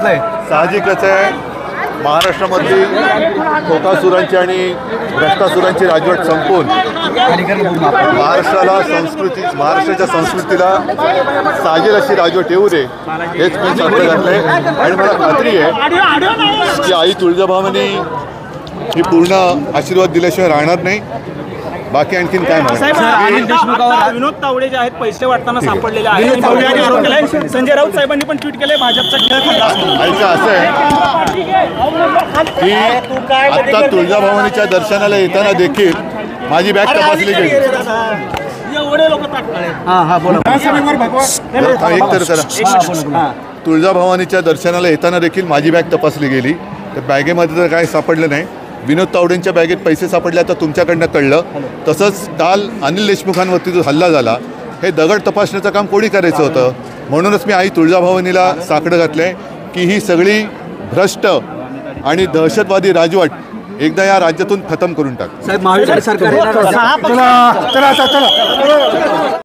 साहजिकच आहे, महाराष्ट्रामधली खोकासुरांची आणि भ्रष्टासुरांची राजवट संपून महाराष्ट्राच्या संस्कृतीला साजेल अशी राजवट येऊ दे, हेच मी सांगतो घातलंय. आणि मला खात्री आहे की आई तुळजाभवानी ही पूर्ण आशीर्वाद दिल्याशिवाय राहणार नाही. बाकी आणखीन काय म्हणा, विनोद तावडे जे आहेत पैसे वाटताना सापडलेले आहेत. संजय राऊत साहेबांनी पण ट्विट केले भाजपचा खेळ खाल्ला. असं आहे की आत्ता तुळजाभवानीच्या दर्शनाला येताना देखील माझी बॅग तपासली गेली. एक तर करा, तुळजाभवानीच्या दर्शनाला येताना देखील माझी बॅग तपासली गेली. तर बॅगेमध्ये तर काय सापडलं नाही. विनोद तावडेंच्या बॅगेत पैसे सापडले आता तुमच्याकडनं कळलं. तसंच काल अनिल देशमुखांवरती जो हल्ला झाला, हे दगड तपासण्याचं काम कोणी करायचं होतं. म्हणूनच मी आई तुळजाभवानीला साकडं घातलं आहे की ही सगळी भ्रष्ट आणि दहशतवादी राजवट एकदा या राज्यातून खतम करून टाक. साहेब महाविकास सरकार